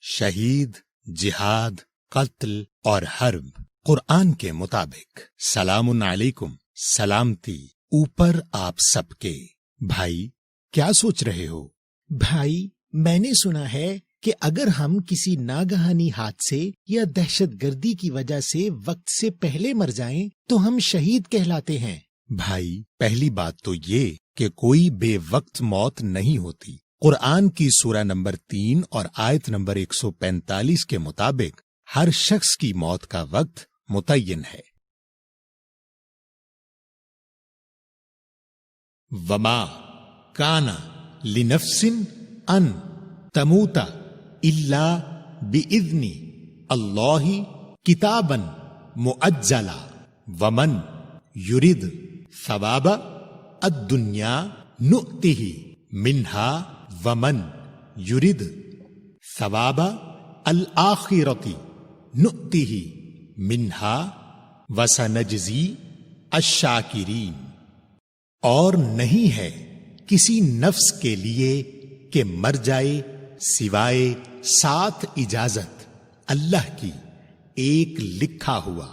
شہید، جہاد، قتل اور حرب قرآن کے مطابق سلام علیکم، سلامتی اوپر آپ سب کے۔ بھائی کیا سوچ رہے ہو؟ بھائی میں نے سنا ہے کہ اگر ہم کسی ناگہانی حادثے یا دہشت گردی کی وجہ سے وقت سے پہلے مر جائیں تو ہم شہید کہلاتے ہیں۔ بھائی پہلی بات تو یہ کہ کوئی بے وقت موت نہیں ہوتی۔ قرآن کی سورہ نمبر 3 اور آیت نمبر 145 کے مطابق ہر شخص کی موت کا وقت متعین ہے۔ وما کان لنفس ان تموت الا باذن اللہ کتابا مؤجلا ومن یرد ثواب الدنیا نؤتہ منہا ومن یرد ثواب الآخرۃ نؤتہ منہا وسنجزی الشاکرین۔ اور نہیں ہے کسی نفس کے لیے کہ مر جائے سوائے ساتھ اجازت اللہ کی ایک لکھا ہوا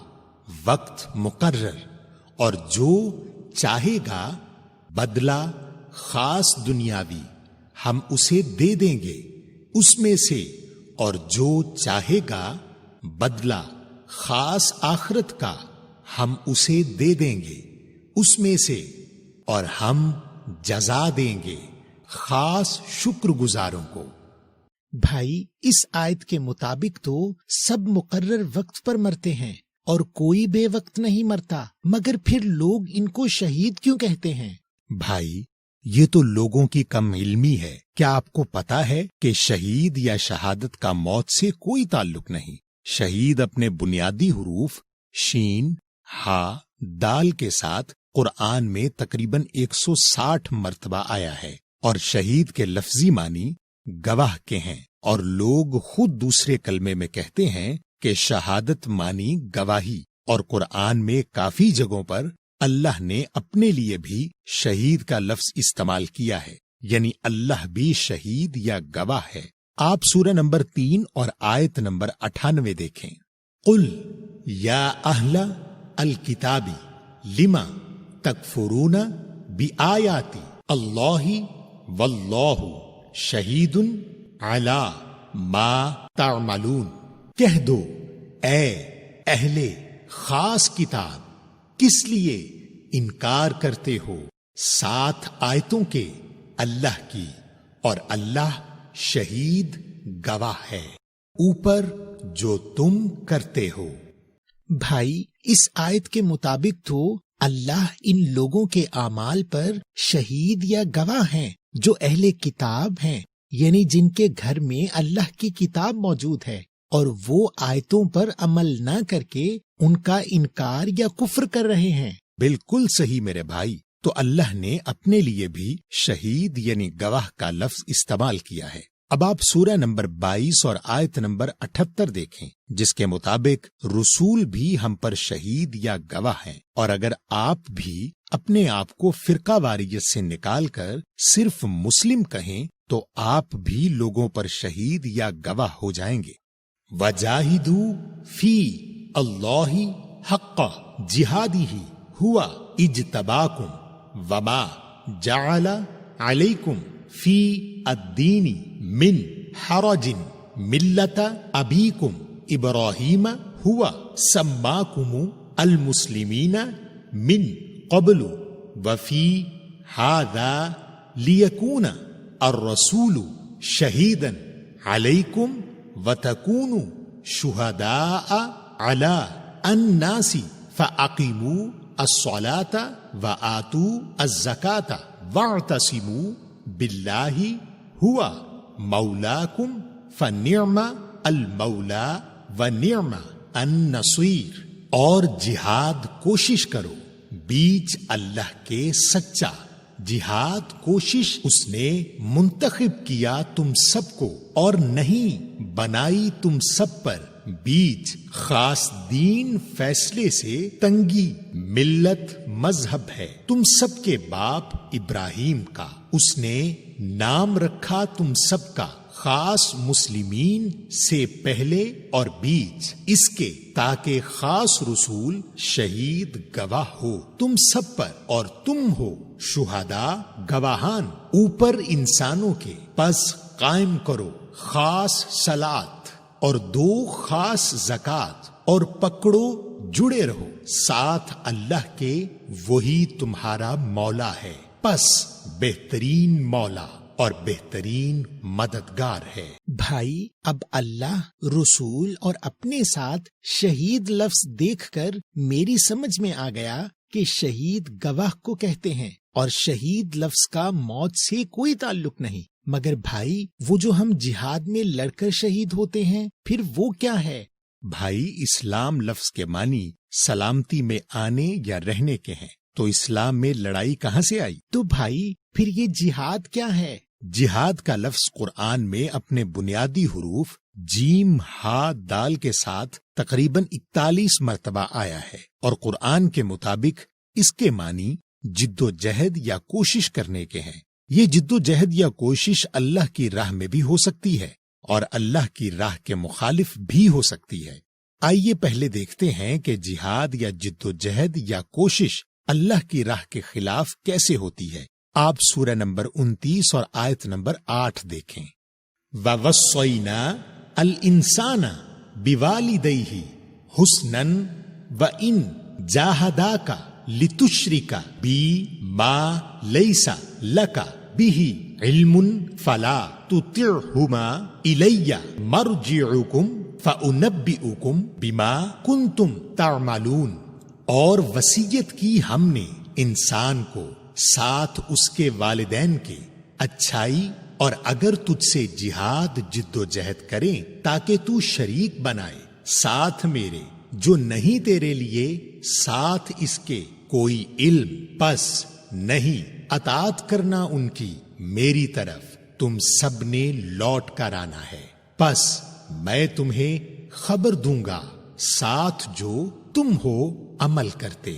وقت مقرر، اور جو چاہے گا بدلہ خاص دنیاوی ہم اسے دے دیں گے اس میں سے، اور جو چاہے گا بدلہ خاص آخرت کا ہم اسے دے دیں گے اس میں سے، اور ہم جزا دیں گے خاص شکر گزاروں کو۔ بھائی اس آیت کے مطابق تو سب مقرر وقت پر مرتے ہیں اور کوئی بے وقت نہیں مرتا، مگر پھر لوگ ان کو شہید کیوں کہتے ہیں؟ بھائی یہ تو لوگوں کی کم علمی ہے۔ کیا آپ کو پتا ہے کہ شہید یا شہادت کا موت سے کوئی تعلق نہیں؟ شہید اپنے بنیادی حروف شین، ہا، دال کے ساتھ قرآن میں تقریباً 160 مرتبہ آیا ہے، اور شہید کے لفظی معنی گواہ کے ہیں، اور لوگ خود دوسرے کلمے میں کہتے ہیں کہ شہادت معنی گواہی، اور قرآن میں کافی جگہوں پر اللہ نے اپنے لیے بھی شہید کا لفظ استعمال کیا ہے، یعنی اللہ بھی شہید یا گواہ ہے۔ آپ سورہ نمبر 3 اور آیت نمبر 98 دیکھیں۔ قل یا اہل الکتاب لما تکفرون بآیات اللہ واللہ شہید علی ما تعملون۔ کہہ دو اے اہل خاص کتاب، کس لیے انکار کرتے ہو 7 آیتوں کے اللہ کی، اور اللہ شہید گواہ ہے اوپر جو تم کرتے ہو۔ بھائی اس آیت کے مطابق تو اللہ ان لوگوں کے اعمال پر شہید یا گواہ ہیں جو اہل کتاب ہیں، یعنی جن کے گھر میں اللہ کی کتاب موجود ہے، اور وہ آیتوں پر عمل نہ کر کے ان کا انکار یا کفر کر رہے ہیں۔ بالکل صحیح میرے بھائی، تو اللہ نے اپنے لیے بھی شہید یعنی گواہ کا لفظ استعمال کیا ہے۔ اب آپ سورہ نمبر 22 اور آیت نمبر 78 دیکھیں، جس کے مطابق رسول بھی ہم پر شہید یا گواہ ہیں، اور اگر آپ بھی اپنے آپ کو فرقہ واریت سے نکال کر صرف مسلم کہیں تو آپ بھی لوگوں پر شہید یا گواہ ہو جائیں گے۔ وَجَاهِدُوا فِي اللَّهِ حَقَّ جِهَادِهِ هُوَ اجْتَبَاكُمْ وَمَا جَعَلَ عَلَيْكُمْ فِي الدِّينِ مِنْ حَرَجٍ مِلَّةَ أَبِيكُمْ إِبْرَاهِيمَ هُوَ سَمَّاكُمُ الْمُسْلِمِينَ مِنْ قَبْلُ وَفِي هَذَا لِيَكُونَ الرَّسُولُ شَهِيدًا عَلَيْكُمْ وَتَكُونُوا شُهَدَاءَ عَلَى النَّاسِ فَأَقِيمُوا الصَّلَاةَ وَآتُوا الزَّكَاةَ وَاعْتَصِمُوا بِاللَّهِ هُوَ مَوْلَاكُمْ فَنِعْمَ الْمَوْلَى وَنِعْمَ النَّصِيرُ۔ اور جہاد کوشش کرو بیچ اللہ کے سچا، جہاد کوشش اس نے منتخب کیا تم سب کو، اور نہیں بنائی تم سب پر بیچ خاص دین فیصلے سے تنگی۔ ملت مذہب ہے تم سب کے باپ ابراہیم کا، اس نے نام رکھا تم سب کا خاص مسلمین سے پہلے اور بیچ اس کے، تاکہ خاص رسول شہید گواہ ہو تم سب پر، اور تم ہو شہداء گواہان اوپر انسانوں کے، پس قائم کرو خاص صلات اور دو خاص زکات، اور پکڑو جڑے رہو ساتھ اللہ کے، وہی تمہارا مولا ہے، پس بہترین مولا اور بہترین مددگار ہے۔ بھائی، اب اللہ، رسول اور اپنے ساتھ شہید لفظ دیکھ کر میری سمجھ میں آ گیا کہ شہید گواہ کو کہتے ہیں، اور شہید لفظ کا موت سے کوئی تعلق نہیں۔ مگر بھائی، وہ جو ہم جہاد میں لڑ کر شہید ہوتے ہیں، پھر وہ کیا ہے؟ بھائی، اسلام لفظ کے معنی سلامتی میں آنے یا رہنے کے ہیں، تو اسلام میں لڑائی کہاں سے آئی؟ تو بھائی، پھر یہ جہاد کیا ہے؟ جہاد کا لفظ قرآن میں اپنے بنیادی حروف جیم، ہا، دال کے ساتھ تقریباً 41 مرتبہ آیا ہے، اور قرآن کے مطابق اس کے معنی جد و جہد یا کوشش کرنے کے ہیں۔ یہ جد و جہد یا کوشش اللہ کی راہ میں بھی ہو سکتی ہے، اور اللہ کی راہ کے مخالف بھی ہو سکتی ہے۔ آئیے پہلے دیکھتے ہیں کہ جہاد یا جد و جہد یا کوشش اللہ کی راہ کے خلاف کیسے ہوتی ہے۔ آپ سورہ نمبر 29 اور آیت نمبر 8 دیکھیں۔ وَوَصَّيْنَا الْإِنسَانَ بِوَالِدَيْهِ حُسْنًا وَإِن جَاهَدَاكَ لِتُشْرِكَ بِي مَا لَيْسَ لَكَ بِهِ عِلْمٌ فَلَا تُطِعْهُمَا إِلَيَّ مَرْجِعُكُمْ فَأُنَبِّئُكُمْ بِمَا كُنْتُمْ تَعْمَلُونَ۔ اور وصیت کی ہم نے انسان کو ساتھ اس کے والدین کے اچھائی، اور اگر تجھ سے جہاد جد و جہد کریں تاکہ تو شریک بنائے ساتھ میرے جو نہیں تیرے لیے ساتھ اس کے کوئی علم، پس نہیں اطاعت کرنا ان کی میری طرف تم سب نے لوٹ کر آنا ہے، پس میں تمہیں خبر دوں گا ساتھ جو تم ہو عمل کرتے۔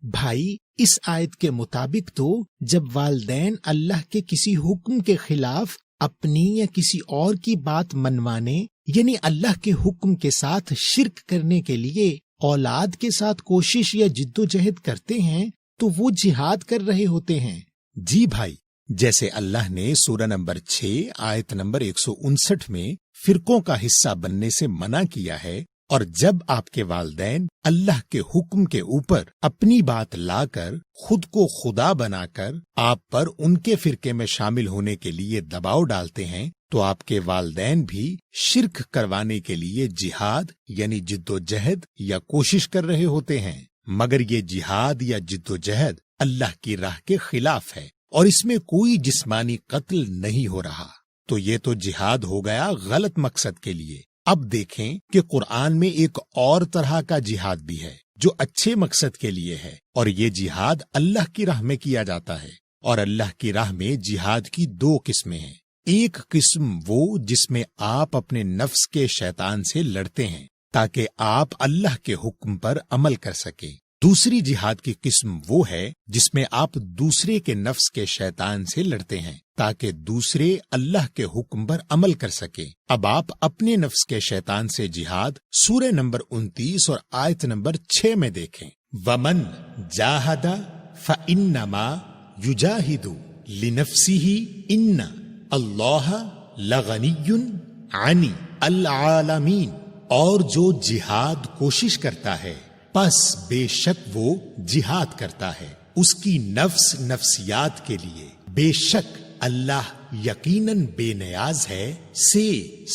بھائی، اس آیت کے مطابق تو جب والدین اللہ کے کسی حکم کے خلاف اپنی یا کسی اور کی بات منوانے، یعنی اللہ کے حکم کے ساتھ شرک کرنے کے لیے اولاد کے ساتھ کوشش یا جد و جہد کرتے ہیں، تو وہ جہاد کر رہے ہوتے ہیں۔ جی بھائی، جیسے اللہ نے سورہ نمبر 6 آیت نمبر 159 میں فرقوں کا حصہ بننے سے منع کیا ہے، اور جب آپ کے والدین اللہ کے حکم کے اوپر اپنی بات لا کر خود کو خدا بنا کر آپ پر ان کے فرقے میں شامل ہونے کے لیے دباؤ ڈالتے ہیں، تو آپ کے والدین بھی شرک کروانے کے لیے جہاد یعنی جد و جہد یا کوشش کر رہے ہوتے ہیں۔ مگر یہ جہاد یا جد و جہد اللہ کی راہ کے خلاف ہے، اور اس میں کوئی جسمانی قتل نہیں ہو رہا، تو یہ تو جہاد ہو گیا غلط مقصد کے لیے۔ اب دیکھیں کہ قرآن میں ایک اور طرح کا جہاد بھی ہے جو اچھے مقصد کے لیے ہے، اور یہ جہاد اللہ کی راہ میں کیا جاتا ہے۔ اور اللہ کی راہ میں جہاد کی 2 قسمیں ہیں۔ ایک قسم وہ جس میں آپ اپنے نفس کے شیطان سے لڑتے ہیں تاکہ آپ اللہ کے حکم پر عمل کر سکیں۔ دوسری جہاد کی قسم وہ ہے جس میں آپ دوسرے کے نفس کے شیطان سے لڑتے ہیں تاکہ دوسرے اللہ کے حکم پر عمل کر سکیں۔ اب آپ اپنے نفس کے شیطان سے جہاد سورہ نمبر 29 اور آیت نمبر 6 میں دیکھیں۔ وَمَن جَاهَدَ فَإِنَّمَا يُجَاهِدُ لِنَفْسِهِ إِنَّ اللَّهَ لَغَنِيٌّ عَنِ الْعَالَمِينَ۔ اور جو جہاد کوشش کرتا ہے، پس بے شک وہ جہاد کرتا ہے اس کی نفس نفسیات کے لیے، بے شک اللہ یقیناً بے نیاز ہے سے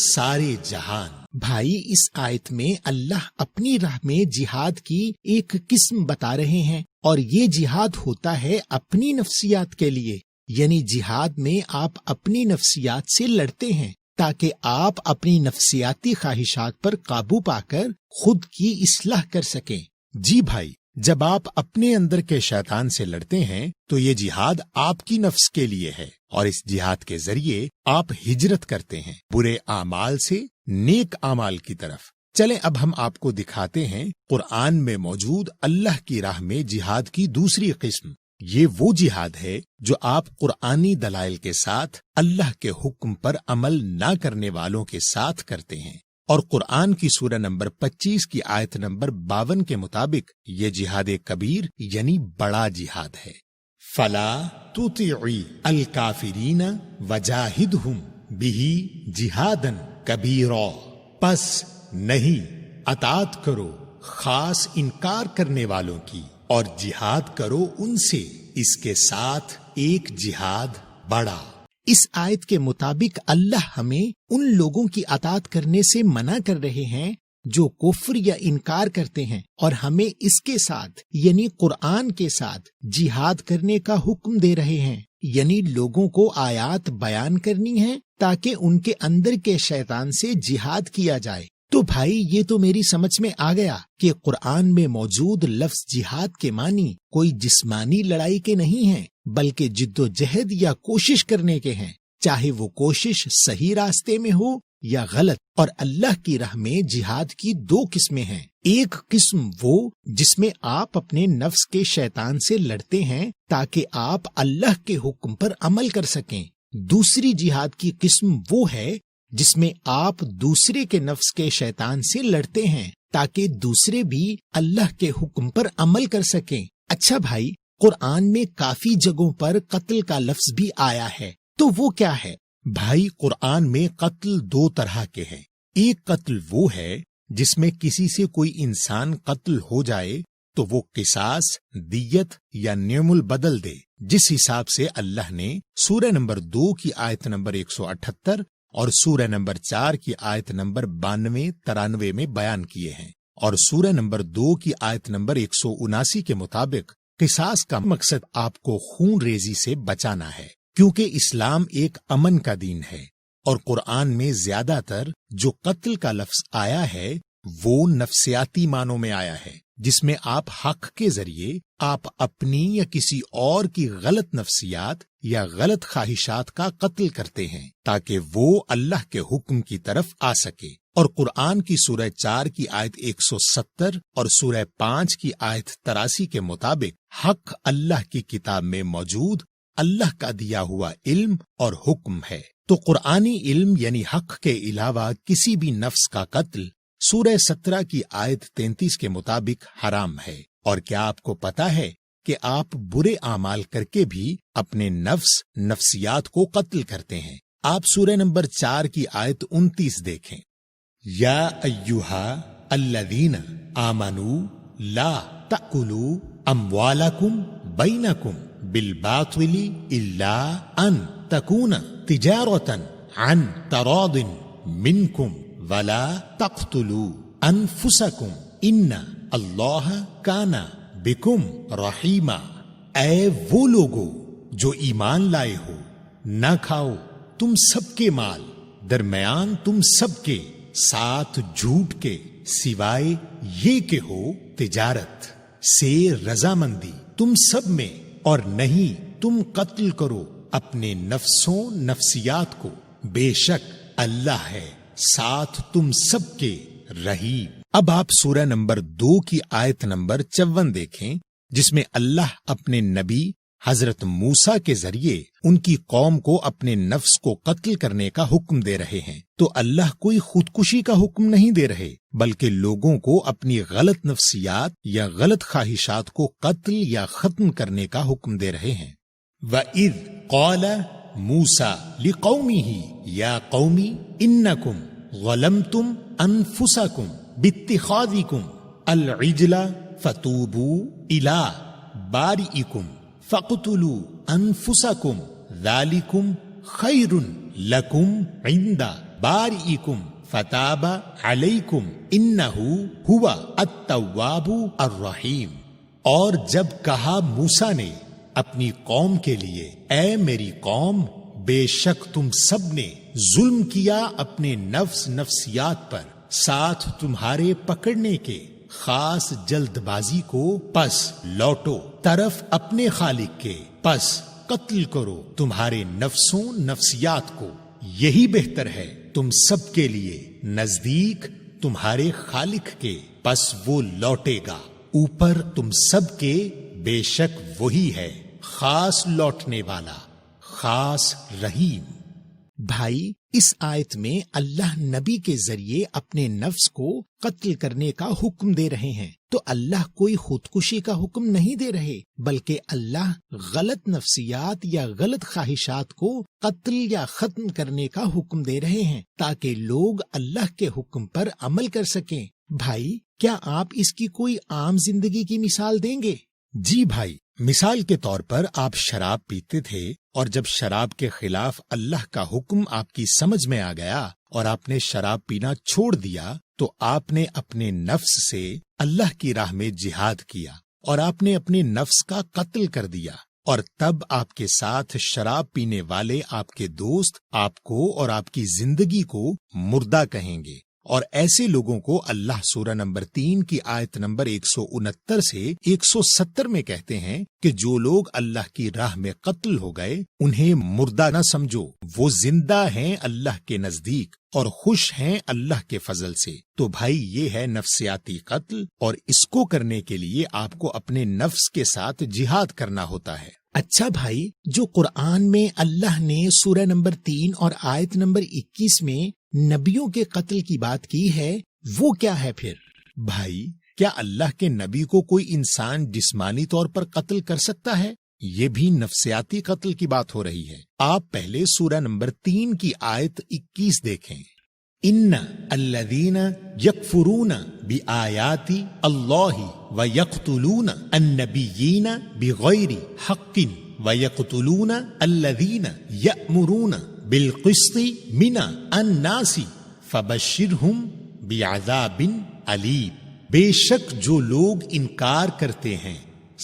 سارے جہان۔ بھائی، اس آیت میں اللہ اپنی راہ میں جہاد کی ایک قسم بتا رہے ہیں، اور یہ جہاد ہوتا ہے اپنی نفسیات کے لیے، یعنی جہاد میں آپ اپنی نفسیات سے لڑتے ہیں تاکہ آپ اپنی نفسیاتی خواہشات پر قابو پا کر خود کی اصلاح کر سکیں۔ جی بھائی، جب آپ اپنے اندر کے شیطان سے لڑتے ہیں تو یہ جہاد آپ کی نفس کے لیے ہے، اور اس جہاد کے ذریعے آپ ہجرت کرتے ہیں برے اعمال سے نیک اعمال کی طرف۔ چلیں اب ہم آپ کو دکھاتے ہیں قرآن میں موجود اللہ کی راہ میں جہاد کی دوسری قسم، یہ وہ جہاد ہے جو آپ قرآنی دلائل کے ساتھ اللہ کے حکم پر عمل نہ کرنے والوں کے ساتھ کرتے ہیں، اور قرآن کی سورہ نمبر 25 کی آیت نمبر 52 کے مطابق یہ جہاد کبیر یعنی بڑا جہاد ہے۔ فلا تطیعی الکافرین وجاہدہم بہ جہادا کبیرا، پس نہیں اطاعت کرو خاص انکار کرنے والوں کی، اور جہاد کرو ان سے اس کے ساتھ ایک جہاد بڑا۔ اس آیت کے مطابق اللہ ہمیں ان لوگوں کی اطاعت کرنے سے منع کر رہے ہیں جو کفر یا انکار کرتے ہیں، اور ہمیں اس کے ساتھ یعنی قرآن کے ساتھ جہاد کرنے کا حکم دے رہے ہیں، یعنی لوگوں کو آیات بیان کرنی ہے تاکہ ان کے اندر کے شیطان سے جہاد کیا جائے۔ تو بھائی یہ تو میری سمجھ میں آ گیا کہ قرآن میں موجود لفظ جہاد کے معنی کوئی جسمانی لڑائی کے نہیں ہیں، بلکہ جد و جہد یا کوشش کرنے کے ہیں، چاہے وہ کوشش صحیح راستے میں ہو یا غلط۔ اور اللہ کی راہ میں جہاد کی دو قسمیں ہیں، ایک قسم وہ جس میں آپ اپنے نفس کے شیطان سے لڑتے ہیں تاکہ آپ اللہ کے حکم پر عمل کر سکیں، دوسری جہاد کی قسم وہ ہے جس میں آپ دوسرے کے نفس کے شیطان سے لڑتے ہیں تاکہ دوسرے بھی اللہ کے حکم پر عمل کر سکیں۔ اچھا بھائی، قرآن میں کافی جگہوں پر قتل کا لفظ بھی آیا ہے، تو وہ کیا ہے؟ بھائی قرآن میں قتل دو طرح کے ہیں۔ ایک قتل وہ ہے جس میں کسی سے کوئی انسان قتل ہو جائے تو وہ قصاص، دیت یا نعم البدل دے، جس حساب سے اللہ نے سورہ نمبر 2 کی آیت نمبر 178 اور سورہ نمبر 4 کی آیت نمبر 92-93 میں بیان کیے ہیں، اور سورہ نمبر 2 کی آیت نمبر 179 کے مطابق قصاص کا مقصد آپ کو خون ریزی سے بچانا ہے، کیونکہ اسلام ایک امن کا دین ہے، اور قرآن میں زیادہ تر جو قتل کا لفظ آیا ہے وہ نفسیاتی معنوں میں آیا ہے، جس میں آپ حق کے ذریعے آپ اپنی یا کسی اور کی غلط نفسیات یا غلط خواہشات کا قتل کرتے ہیں تاکہ وہ اللہ کے حکم کی طرف آ سکے۔ اور قرآن کی سورہ 4 کی آیت 170 اور سورہ 5 کی آیت 83 کے مطابق حق اللہ کی کتاب میں موجود اللہ کا دیا ہوا علم اور حکم ہے۔ تو قرآنی علم یعنی حق کے علاوہ کسی بھی نفس کا قتل سورہ 17 کی آیت 33 کے مطابق حرام ہے۔ اور کیا آپ کو پتا ہے کہ آپ برے اعمال کر کے بھی اپنے نفسیات کو قتل کرتے ہیں؟ آپ سورہ نمبر 4 کی آیت 29 دیکھیں، یا ایہا الذین آمنوا لا تأکلوا اموالکم بینکم بالباطل الا ان تکون تجارتا عن تراض منکم ولا تقتلوا انفسکم ان اللہ کان بکم رحیما۔ اے وہ لوگو جو ایمان لائے ہو، نہ کھاؤ تم سب کے مال درمیان تم سب کے ساتھ جھوٹ کے، سوائے یہ کہ ہو تجارت سے رضامندی تم سب میں، اور نہیں تم قتل کرو اپنے نفسوں نفسیات کو، بے شک اللہ ہے ساتھ تم سب کے رحیم۔ اب آپ سورہ نمبر 2 کی آیت نمبر 54 دیکھیں، جس میں اللہ اپنے نبی حضرت موسیٰ کے ذریعے ان کی قوم کو اپنے نفس کو قتل کرنے کا حکم دے رہے ہیں۔ تو اللہ کوئی خودکشی کا حکم نہیں دے رہے، بلکہ لوگوں کو اپنی غلط نفسیات یا غلط خواہشات کو قتل یا ختم کرنے کا حکم دے رہے ہیں۔ وَإِذْ قَالَ مُوسَىٰ لِقَوْمِهِ يَا قَوْمِ إِنَّكُمْ ظَلَمْتُمْ أَنفُسَكُمْ بِاتِّخَاذِكُمْ الْعِجْلَ فَتُوبُوا إِلَىٰ بَارِئِكُمْ فَاقْتُلُوا أَنفُسَكُمْ ذَلِكُمْ خَيْرٌ لَكُمْ عِندَ بَارِئِكُمْ فَتَابَ عَلَيْكُمْ إِنَّهُ هُوَ التَّوَّابُ الرَّحِيمُ۔ اور جب کہا موسیٰ نے اپنی قوم کے لیے، اے میری قوم، بے شک تم سب نے ظلم کیا اپنے نفسیات پر ساتھ تمہارے پکڑنے کے خاص جلد بازی کو، پس لوٹو طرف اپنے خالق کے، پس قتل کرو تمہارے نفسوں نفسیات کو، یہی بہتر ہے تم سب کے لیے نزدیک تمہارے خالق کے، پس وہ لوٹے گا اوپر تم سب کے، بے شک وہی ہے خاص لوٹنے والا، خاص رحیم۔ بھائی، اس آیت میں اللہ نبی کے ذریعے اپنے نفس کو قتل کرنے کا حکم دے رہے ہیں، تو اللہ کوئی خودکشی کا حکم نہیں دے رہے، بلکہ اللہ غلط نفسیات یا غلط خواہشات کو قتل یا ختم کرنے کا حکم دے رہے ہیں تاکہ لوگ اللہ کے حکم پر عمل کر سکیں۔ بھائی، کیا آپ اس کی کوئی عام زندگی کی مثال دیں گے؟ جی بھائی، مثال کے طور پر آپ شراب پیتے تھے، اور جب شراب کے خلاف اللہ کا حکم آپ کی سمجھ میں آ گیا اور آپ نے شراب پینا چھوڑ دیا، تو آپ نے اپنے نفس سے اللہ کی راہ میں جہاد کیا اور آپ نے اپنے نفس کا قتل کر دیا، اور تب آپ کے ساتھ شراب پینے والے آپ کے دوست آپ کو اور آپ کی زندگی کو مردہ کہیں گے۔ اور ایسے لوگوں کو اللہ سورہ نمبر 3 کی آیت نمبر 169 سے 170 میں کہتے ہیں کہ جو لوگ اللہ کی راہ میں قتل ہو گئے انہیں مردہ نہ سمجھو، وہ زندہ ہیں اللہ کے نزدیک اور خوش ہیں اللہ کے فضل سے۔ تو بھائی، یہ ہے نفسیاتی قتل، اور اس کو کرنے کے لیے آپ کو اپنے نفس کے ساتھ جہاد کرنا ہوتا ہے۔ اچھا بھائی، جو قرآن میں اللہ نے سورہ نمبر 3 اور آیت نمبر 21 میں نبیوں کے قتل کی بات کی ہے، وہ کیا ہے پھر؟ بھائی، کیا اللہ کے نبی کو کوئی انسان جسمانی طور پر قتل کر سکتا ہے؟ یہ بھی نفسیاتی قتل کی بات ہو رہی ہے۔ آپ پہلے سورہ نمبر 3 کی آیت 21 دیکھیں۔ ان الذین یکفرون بآیات اللہ ویقتلون النبیین بغیر حق ویقتلون الذین یأمرون بالقسط من الناس فبشرہم بعذاب علیم۔ بے شک جو لوگ انکار کرتے ہیں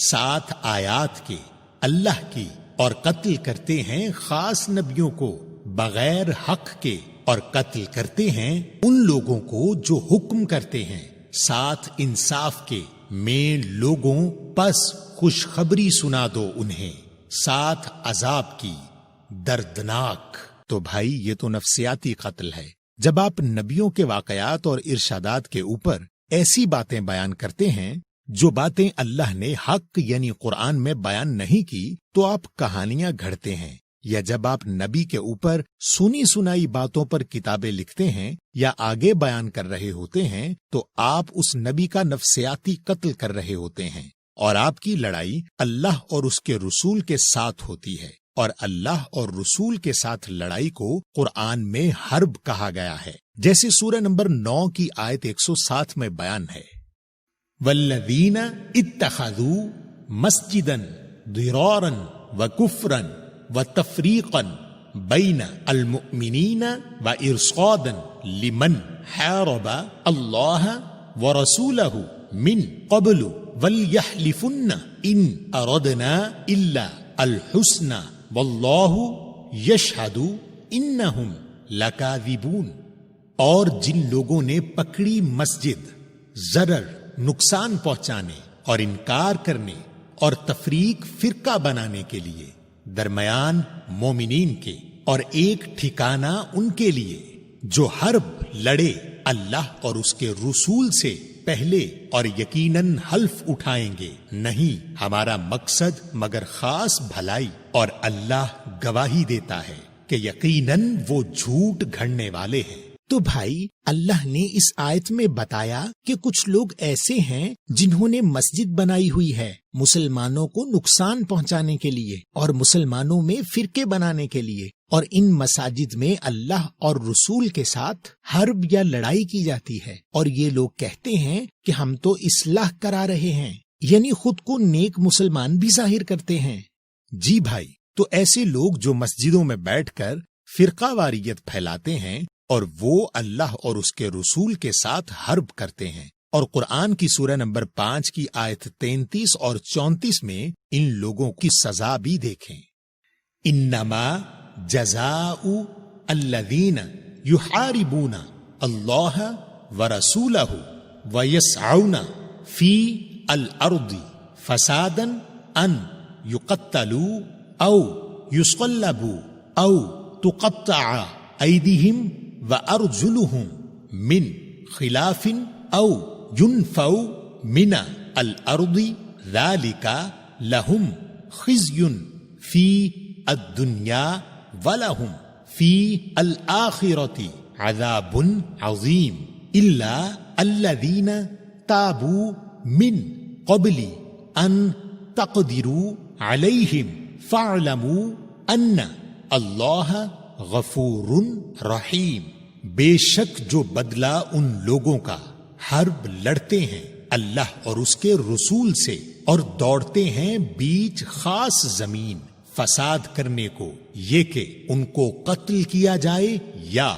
7 آیات کے اللہ کی اور قتل کرتے ہیں خاص نبیوں کو بغیر حق کے، اور قتل کرتے ہیں ان لوگوں کو جو حکم کرتے ہیں 7 انصاف کے میں لوگوں، پس خوشخبری سنا دو انہیں 7 عذاب کی دردناک۔ تو بھائی، یہ تو نفسیاتی قتل ہے۔ جب آپ نبیوں کے واقعات اور ارشادات کے اوپر ایسی باتیں بیان کرتے ہیں جو باتیں اللہ نے حق یعنی قرآن میں بیان نہیں کی، تو آپ کہانیاں گھڑتے ہیں، یا جب آپ نبی کے اوپر سنی سنائی باتوں پر کتابیں لکھتے ہیں یا آگے بیان کر رہے ہوتے ہیں، تو آپ اس نبی کا نفسیاتی قتل کر رہے ہوتے ہیں، اور آپ کی لڑائی اللہ اور اس کے رسول کے ساتھ ہوتی ہے، اور اللہ اور رسول کے ساتھ لڑائی کو قرآن میں حرب کہا گیا ہے، جیسے سورہ نمبر 9 کی آیت 107 میں بیان ہے۔ والذین اتخذوا مسجدا ضرارا وکفرا وتفریقا بین المؤمنین وارصادا لمن حارب اللہ ورسولہ من قبل ولیحلفن ان اردنا الا الحسنى واللہ یشہد انہم لکاذبون۔ اور جن لوگوں نے پکڑی مسجد ضرر، نقصان پہنچانے اور انکار کرنے اور تفریق فرقہ بنانے کے لیے درمیان مومنین کے، اور ایک ٹھکانہ ان کے لیے جو حرب لڑے اللہ اور اس کے رسول سے پہلے اور یقیناً حلف اٹھائیں گے نہیں ہمارا مقصد مگر خاص بھلائی، اور اللہ گواہی دیتا ہے کہ یقیناً وہ جھوٹ گھڑنے والے ہیں۔ تو بھائی، اللہ نے اس آیت میں بتایا کہ کچھ لوگ ایسے ہیں جنہوں نے مسجد بنائی ہوئی ہے مسلمانوں کو نقصان پہنچانے کے لیے اور مسلمانوں میں فرقے بنانے کے لیے، اور ان مساجد میں اللہ اور رسول کے ساتھ حرب یا لڑائی کی جاتی ہے، اور یہ لوگ کہتے ہیں کہ ہم تو اصلاح کرا رہے ہیں، یعنی خود کو نیک مسلمان بھی ظاہر کرتے ہیں۔ جی بھائی، تو ایسے لوگ جو مسجدوں میں بیٹھ کر فرقہ واریت پھیلاتے ہیں اور وہ اللہ اور اس کے رسول کے ساتھ حرب کرتے ہیں، اور قرآن کی سورہ نمبر 5 کی آیت 33 اور 34 میں ان لوگوں کی سزا بھی دیکھیں۔ انما جزاء الذین یحاربون اللہ ورسولہ ویسعون فی الارض فسادا ان یقتلوا او یصلبوا او تقطع ایدیہم وَأَرْجُلُهُم مِّن خِلَافٍ أَوْ يُنْفَوْا مِنَ الْأَرْضِ ذَلِكَ لَهُمْ خزي في الدنيا ولهم في الآخرة عذاب عظيم إلا الذين تابوا من قبل أن تقدروا عليهم فاعلموا أن الله غفور رحیم. بے شک جو بدلہ ان لوگوں کا حرب لڑتے ہیں اللہ اور اس کے رسول سے اور دوڑتے ہیں بیچ خاص زمین فساد کرنے کو، یہ کہ ان کو قتل کیا جائے یا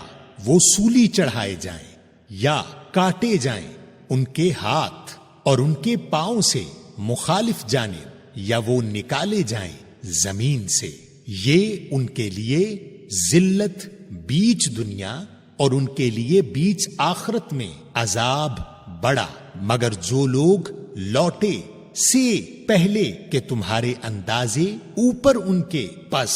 وہ سولی چڑھائے جائیں یا کاٹے جائیں، ان کے ہاتھ اور ان کے پاؤں سے مخالف جانب یا وہ نکالے جائیں زمین سے، یہ ان کے لیے ذلت بیچ دنیا اور ان کے لیے بیچ آخرت میں عذاب بڑا. مگر جو لوگ لوٹے سے پہلے کہ تمہارے اندازے اوپر ان کے، پس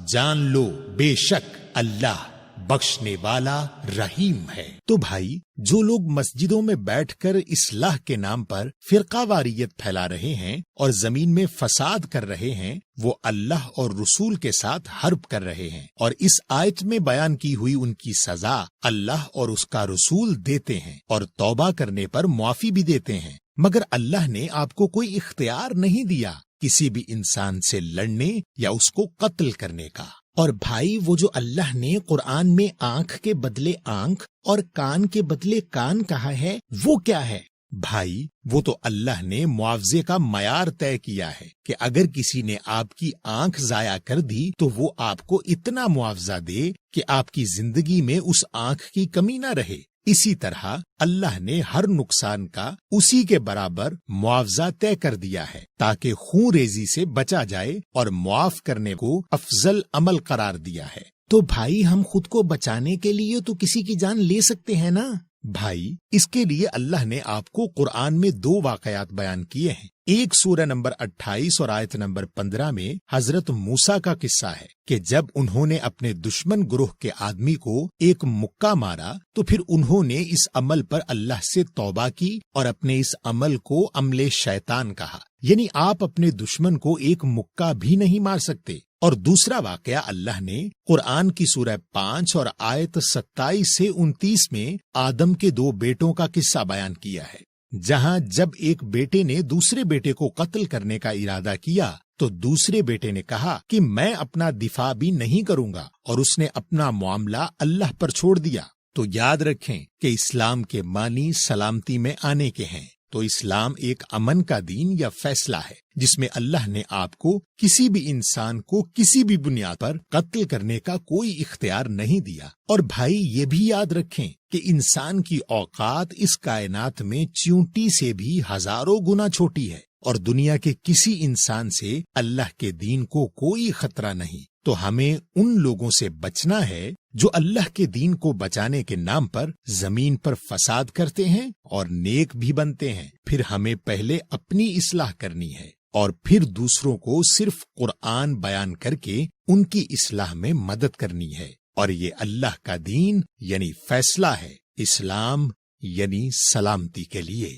جان لو بے شک اللہ بخشنے والا رحیم ہے. تو بھائی، جو لوگ مسجدوں میں بیٹھ کر اصلاح کے نام پر فرقہ واریت پھیلا رہے ہیں اور زمین میں فساد کر رہے ہیں، وہ اللہ اور رسول کے ساتھ حرب کر رہے ہیں، اور اس آیت میں بیان کی ہوئی ان کی سزا اللہ اور اس کا رسول دیتے ہیں اور توبہ کرنے پر معافی بھی دیتے ہیں. مگر اللہ نے آپ کو کوئی اختیار نہیں دیا کسی بھی انسان سے لڑنے یا اس کو قتل کرنے کا. اور بھائی، وہ جو اللہ نے قرآن میں آنکھ کے بدلے آنکھ اور کان کے بدلے کان کہا ہے، وہ کیا ہے؟ بھائی، وہ تو اللہ نے معاوضے کا معیار طے کیا ہے کہ اگر کسی نے آپ کی آنکھ ضائع کر دی تو وہ آپ کو اتنا معاوضہ دے کہ آپ کی زندگی میں اس آنکھ کی کمی نہ رہے. اسی طرح اللہ نے ہر نقصان کا اسی کے برابر معاوضہ طے کر دیا ہے تاکہ خون ریزی سے بچا جائے، اور معاف کرنے کو افضل عمل قرار دیا ہے. تو بھائی، ہم خود کو بچانے کے لیے تو کسی کی جان لے سکتے ہیں نا؟ بھائی، اس کے لیے اللہ نے آپ کو قرآن میں 2 واقعات بیان کیے ہیں. ایک سورہ نمبر 28 اور آیت نمبر 15 میں حضرت موسیٰ کا قصہ ہے کہ جب انہوں نے اپنے دشمن گروہ کے آدمی کو ایک مکہ مارا تو پھر انہوں نے اس عمل پر اللہ سے توبہ کی اور اپنے اس عمل کو عمل شیطان کہا، یعنی آپ اپنے دشمن کو ایک مکہ بھی نہیں مار سکتے. اور دوسرا واقعہ اللہ نے قرآن کی سورہ 5 اور آیت 27 سے 29 میں آدم کے 2 بیٹوں کا قصہ بیان کیا ہے، جہاں جب ایک بیٹے نے دوسرے بیٹے کو قتل کرنے کا ارادہ کیا تو دوسرے بیٹے نے کہا کہ میں اپنا دفاع بھی نہیں کروں گا، اور اس نے اپنا معاملہ اللہ پر چھوڑ دیا. تو یاد رکھیں کہ اسلام کے معنی سلامتی میں آنے کے ہیں. تو اسلام ایک امن کا دین یا فیصلہ ہے جس میں اللہ نے آپ کو کسی بھی انسان کو کسی بھی بنیاد پر قتل کرنے کا کوئی اختیار نہیں دیا. اور بھائی، یہ بھی یاد رکھیں کہ انسان کی اوقات اس کائنات میں چیونٹی سے بھی ہزاروں گنا چھوٹی ہے، اور دنیا کے کسی انسان سے اللہ کے دین کو کوئی خطرہ نہیں. تو ہمیں ان لوگوں سے بچنا ہے جو اللہ کے دین کو بچانے کے نام پر زمین پر فساد کرتے ہیں اور نیک بھی بنتے ہیں. پھر ہمیں پہلے اپنی اصلاح کرنی ہے اور پھر دوسروں کو صرف قرآن بیان کر کے ان کی اصلاح میں مدد کرنی ہے. اور یہ اللہ کا دین یعنی فیصلہ ہے، اسلام یعنی سلامتی کے لیے.